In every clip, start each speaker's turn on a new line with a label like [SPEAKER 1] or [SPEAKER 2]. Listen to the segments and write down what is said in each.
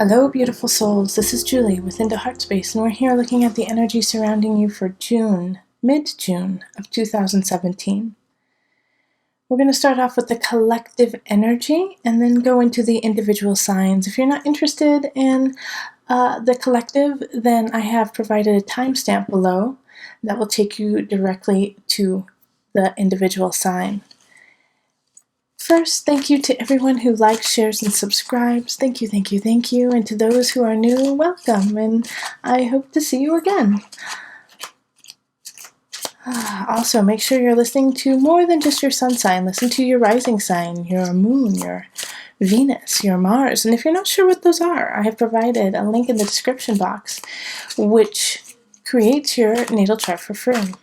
[SPEAKER 1] Hello, beautiful souls. This is Julie with Into Heartspace, and we're here looking at the energy surrounding you for June, mid-June of 2017. We're going to start off with the collective energy and then go into the individual signs. If you're not interested in the collective, then I have provided a timestamp below that will take you directly to the individual sign. First, thank you to everyone who likes, shares, and subscribes. Thank you, thank you, thank you. And to those who are new, welcome, and I hope to see you again. Also, make sure you're listening to more than just your sun sign. Listen to your rising sign, your moon, your Venus, your Mars. And if you're not sure what those are, I have provided a link in the description box, which creates your natal chart for free.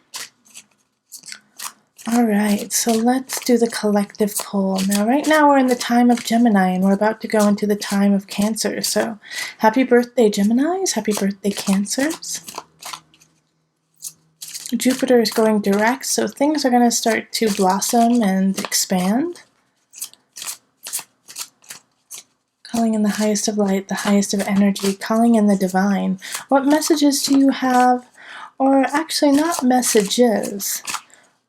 [SPEAKER 1] Alright, so let's do the collective pull. Now, right now we're in the time of Gemini, and we're about to go into the time of Cancer. So, happy birthday, Geminis. Happy birthday, Cancers. Jupiter is going direct, so things are going to start to blossom and expand. Calling in the highest of light, the highest of energy, calling in the divine. What messages do you have? Or actually, not messages.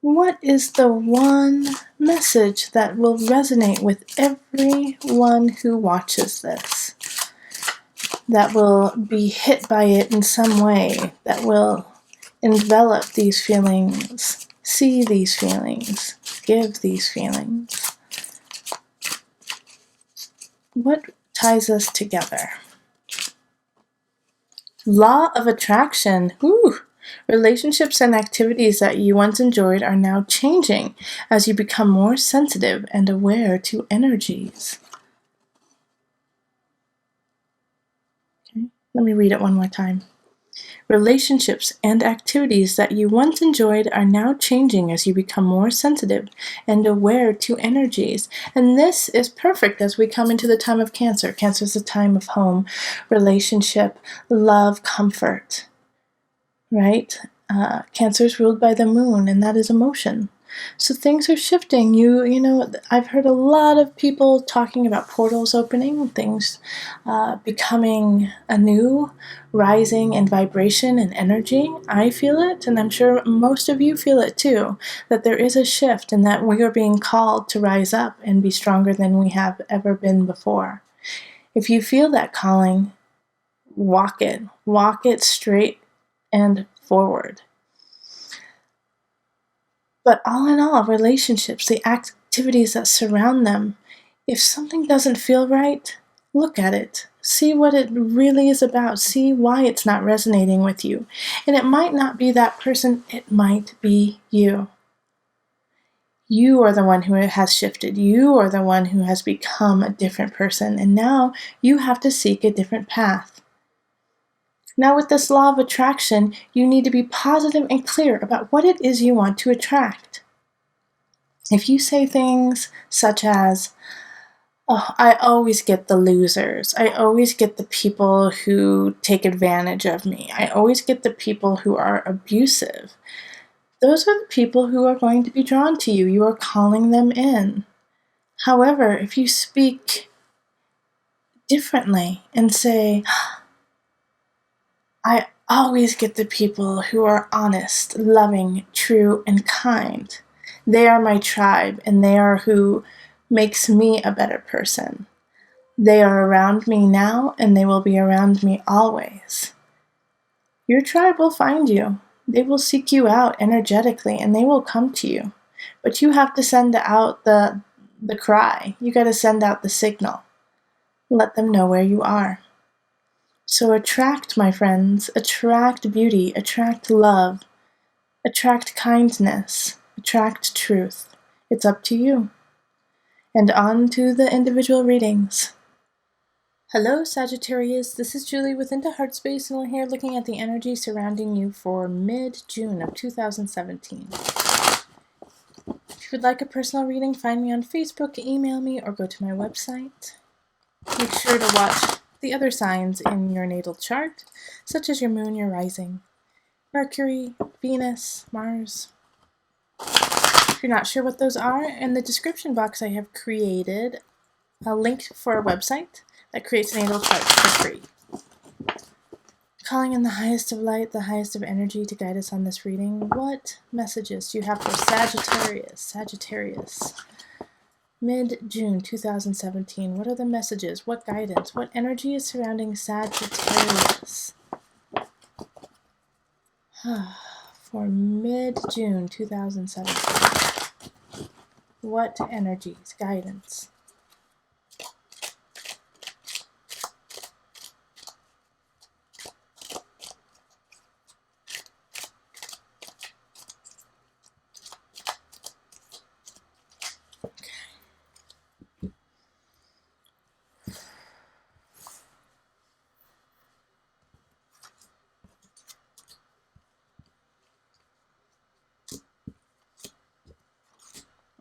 [SPEAKER 1] What is the one message that will resonate with everyone who watches this? That will be hit by it in some way, that will envelop these feelings, see these feelings, give these feelings. What ties us together? Law of attraction. Ooh. Relationships and activities that you once enjoyed are now changing as you become more sensitive and aware to energies. Okay, let me read it one more time. Relationships and activities that you once enjoyed are now changing as you become more sensitive and aware to energies. And this is perfect as we come into the time of Cancer. Cancer is a time of home, relationship, love, comfort. Right? Cancer is ruled by the moon, and that is emotion. So things are shifting. You know, I've heard a lot of people talking about portals opening, things becoming anew, rising in vibration and energy. I feel it, and I'm sure most of you feel it too, that there is a shift and that we are being called to rise up and be stronger than we have ever been before. If you feel that calling, walk it straight and forward. But all in all, relationships, the activities that surround them, if something doesn't feel right, look at it. See what it really is about. See why it's not resonating with you. And it might not be that person, it might be you. You are the one who has shifted. You are the one who has become a different person. And now you have to seek a different path. Now with this law of attraction, you need to be positive and clear about what it is you want to attract. If you say things such as, oh, I always get the losers. I always get the people who take advantage of me. I always get the people who are abusive. Those are the people who are going to be drawn to you. You are calling them in. However, if you speak differently and say, I always get the people who are honest, loving, true, and kind. They are my tribe, and they are who makes me a better person. They are around me now, and they will be around me always. Your tribe will find you. They will seek you out energetically, and they will come to you. But you have to send out the cry. You got to send out the signal. Let them know where you are. So attract, my friends, attract beauty, attract love, attract kindness, attract truth. It's up to you. And on to the individual readings. Hello, Sagittarius. This is Julie with Into Heartspace, and we're here looking at the energy surrounding you for mid-June of 2017. If you would like a personal reading, find me on Facebook, email me, or go to my website. Make sure to watch the other signs in your natal chart, such as your moon, your rising, Mercury, Venus, Mars. If you're not sure what those are, in the description box I have created a link for a website that creates natal charts for free. Calling in the highest of light, the highest of energy to guide us on this reading. What messages do you have for Sagittarius? Sagittarius. Mid-June 2017. What are the messages? What guidance? What energy is surrounding Sagittarius? For mid-June 2017. What energies? Guidance?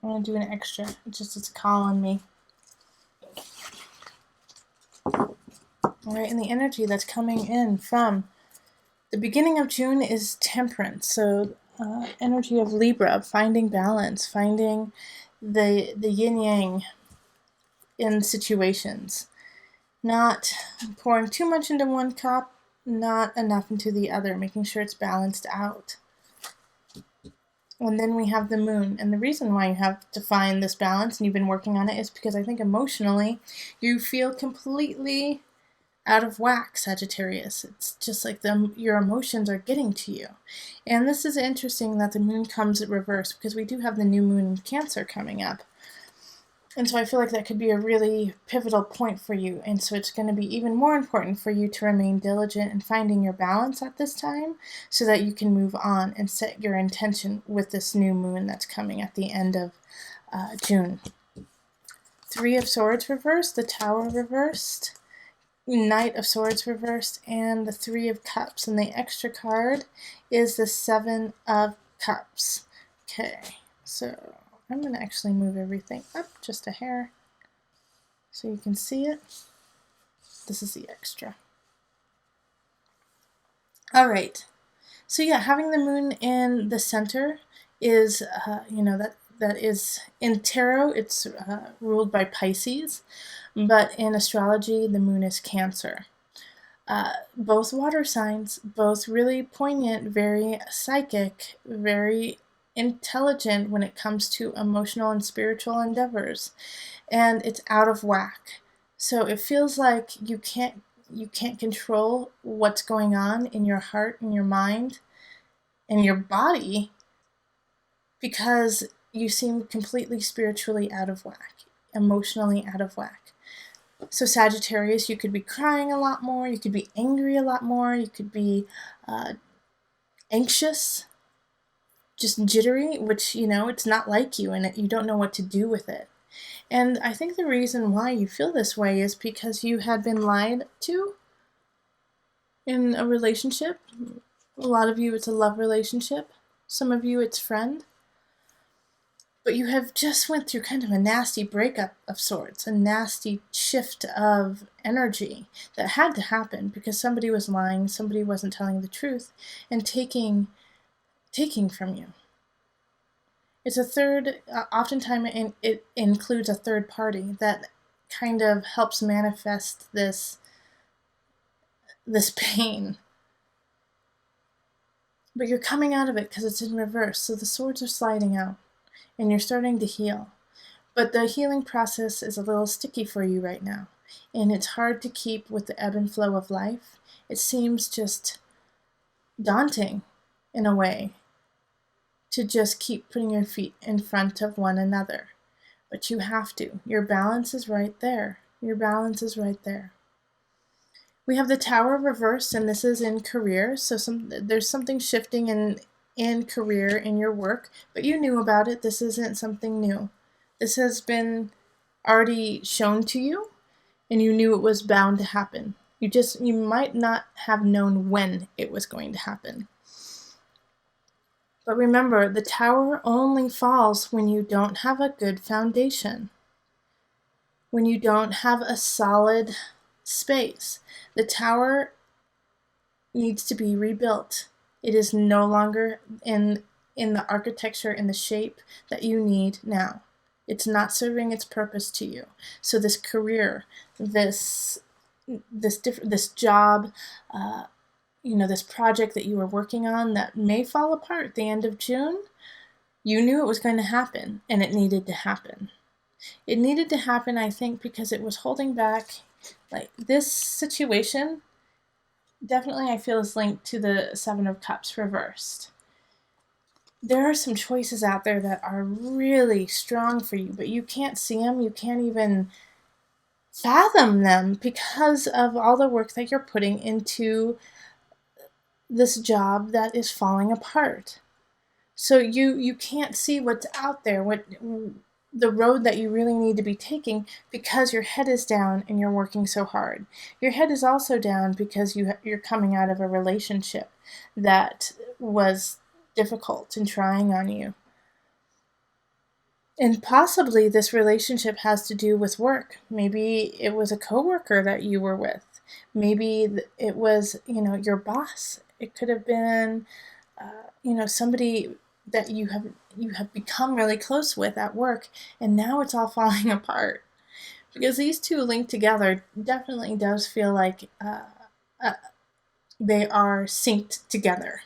[SPEAKER 1] I'm going to do an extra. It's calling me. Alright, and the energy that's coming in from the beginning of June is temperance. So energy of Libra, finding balance, finding the yin-yang in situations. Not pouring too much into one cup, not enough into the other, making sure it's balanced out. And then we have the moon. And the reason why you have to find this balance and you've been working on it is because I think emotionally you feel completely out of whack, Sagittarius. It's just like your emotions are getting to you. And this is interesting that the moon comes at reverse because we do have the new moon in Cancer coming up. And so I feel like that could be a really pivotal point for you. And so it's going to be even more important for you to remain diligent in finding your balance at this time so that you can move on and set your intention with this new moon that's coming at the end of June. Three of Swords reversed, the Tower reversed, Knight of Swords reversed, and the Three of Cups. And the extra card is the Seven of Cups. Okay, so I'm going to actually move everything up just a hair so you can see it. This is the extra. All right. So yeah, having the moon in the center is, that is in tarot, it's ruled by Pisces, but in astrology, the moon is Cancer. Both water signs, both really poignant, very psychic, very intelligent when it comes to emotional and spiritual endeavors, and it's out of whack. So it feels like you can't control what's going on in your heart and your mind and your body because you seem completely spiritually out of whack, emotionally out of whack. So Sagittarius, you could be crying a lot more, you could be angry a lot more, you could be anxious, just jittery, which, it's not like you and you don't know what to do with it. And I think the reason why you feel this way is because you had been lied to in a relationship. A lot of you, it's a love relationship. Some of you, it's friend. But you have just went through kind of a nasty breakup of sorts, a nasty shift of energy that had to happen because somebody was lying, somebody wasn't telling the truth, and taking from you. It's a third, oftentimes it includes a third party that kind of helps manifest this pain. But you're coming out of it because it's in reverse, so the swords are sliding out, and you're starting to heal. But the healing process is a little sticky for you right now, and it's hard to keep with the ebb and flow of life. It seems just daunting in a way to just keep putting your feet in front of one another. But you have to. Your balance is right there. Your balance is right there. We have the Tower reversed, and this is in career. So there's something shifting in career, in your work, but you knew about it. This isn't something new. This has been already shown to you, and you knew it was bound to happen. You might not have known when it was going to happen. But remember, the Tower only falls when you don't have a good foundation, when you don't have a solid space. The Tower needs to be rebuilt. It is no longer in the architecture, in the shape that you need now. It's not serving its purpose to you. So this career, this job, this project that you were working on that may fall apart at the end of June, you knew it was going to happen, and it needed to happen. It needed to happen, I think, because it was holding back. Like, this situation, definitely I feel is linked to the Seven of Cups reversed. There are some choices out there that are really strong for you, but you can't see them. You can't even fathom them because of all the work that you're putting into this job that is falling apart. So you can't see what's out there, what the road that you really need to be taking, because your head is down and you're working so hard. Your head is also down because you're coming out of a relationship that was difficult and trying on you. And possibly this relationship has to do with work. Maybe it was a coworker that you were with. Maybe it was, your boss. It could have been, somebody that you have become really close with at work, and now it's all falling apart. Because these two linked together definitely does feel like they are synced together.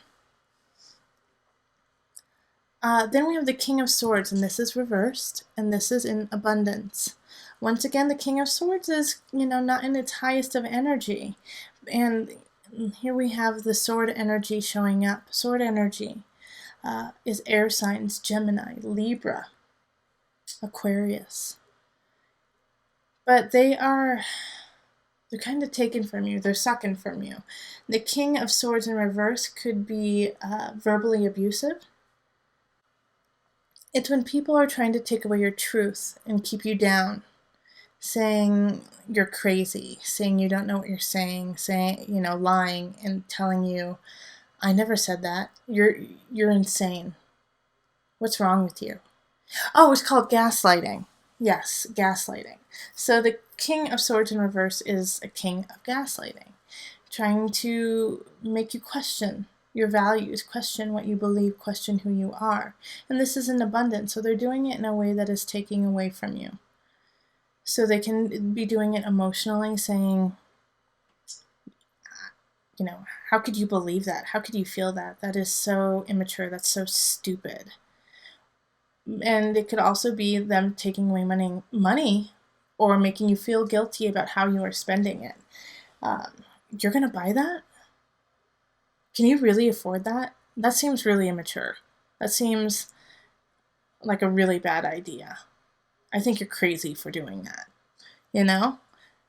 [SPEAKER 1] Then we have the King of Swords, and this is reversed, and this is in abundance. Once again, the King of Swords is, not in its highest of energy. And here we have the sword energy showing up. Sword energy is air signs: Gemini, Libra, Aquarius. But they're kind of taken from you. They're sucking from you. The King of Swords in reverse could be verbally abusive. It's when people are trying to take away your truth and keep you down, saying you're crazy, saying you don't know what you're saying, lying and telling you, I never said that. You're insane. What's wrong with you? Oh, it's called gaslighting. Yes, gaslighting. So the King of Swords in reverse is a king of gaslighting, trying to make you question your values, question what you believe, question who you are. And this is in abundance, so they're doing it in a way that is taking away from you. So they can be doing it emotionally, saying, how could you believe that? How could you feel that? That is so immature. That's so stupid. And it could also be them taking away money or making you feel guilty about how you are spending it. You're going to buy that? Can you really afford that? That seems really immature. That seems like a really bad idea. I think you're crazy for doing that,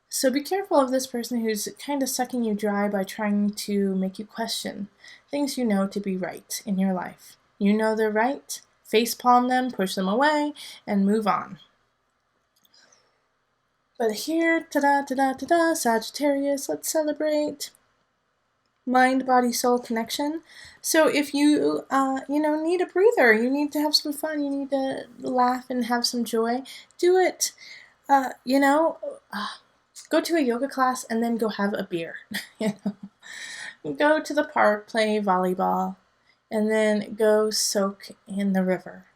[SPEAKER 1] So be careful of this person who's kind of sucking you dry by trying to make you question things you know to be right in your life. You know they're right, facepalm them, push them away, and move on. But here, ta-da, Sagittarius, let's celebrate mind, body, soul connection. So if you, need a breather, you need to have some fun, you need to laugh and have some joy, do it. Go to a yoga class and then go have a beer. Go to the park, play volleyball, and then go soak in the river.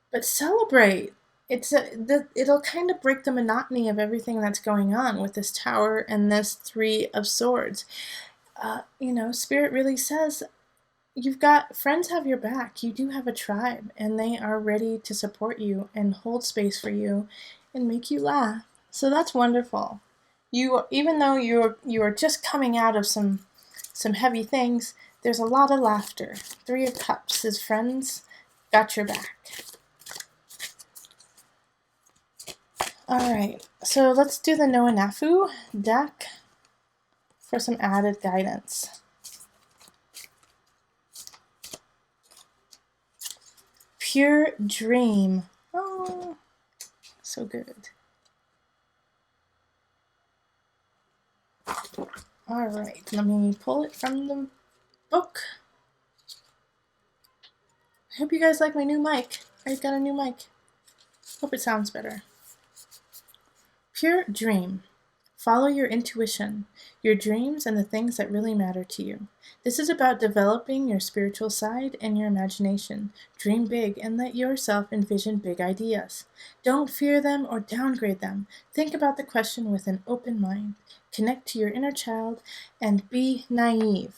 [SPEAKER 1] But celebrate. It'll kind of break the monotony of everything that's going on with this Tower and this Three of Swords. Spirit really says you've got friends have your back. You do have a tribe, and they are ready to support you and hold space for you and make you laugh. So that's wonderful. Even though you are just coming out of some heavy things, there's a lot of laughter. Three of Cups is friends got your back. All right, so let's do the Knafo deck for some added guidance. Pure Dream. Oh, so good. All right, let me pull it from the book. I hope you guys like my new mic. I got a new mic. Hope it sounds better. Pure Dream. Follow your intuition, your dreams, and the things that really matter to you. This is about developing your spiritual side and your imagination. Dream big and let yourself envision big ideas. Don't fear them or downgrade them. Think about the question with an open mind. Connect to your inner child and be naive.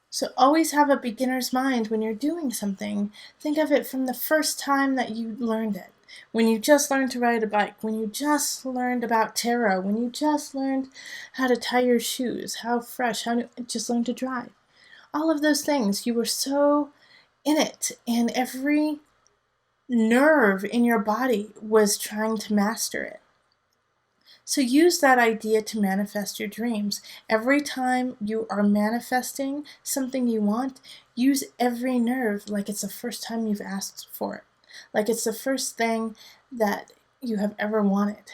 [SPEAKER 1] So always have a beginner's mind when you're doing something. Think of it from the first time that you learned it. When you just learned to ride a bike, when you just learned about tarot, when you just learned how to tie your shoes, how to just learn to drive. All of those things, you were so in it, and every nerve in your body was trying to master it. So use that idea to manifest your dreams. Every time you are manifesting something you want, use every nerve like it's the first time you've asked for it. Like it's the first thing that you have ever wanted.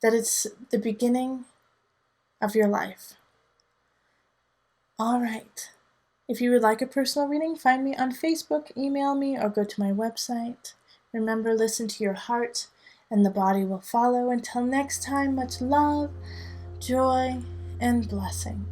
[SPEAKER 1] That it's the beginning of your life. All right. If you would like a personal reading, find me on Facebook, email me, or go to my website. Remember, listen to your heart, and the body will follow. Until next time, much love, joy, and blessings.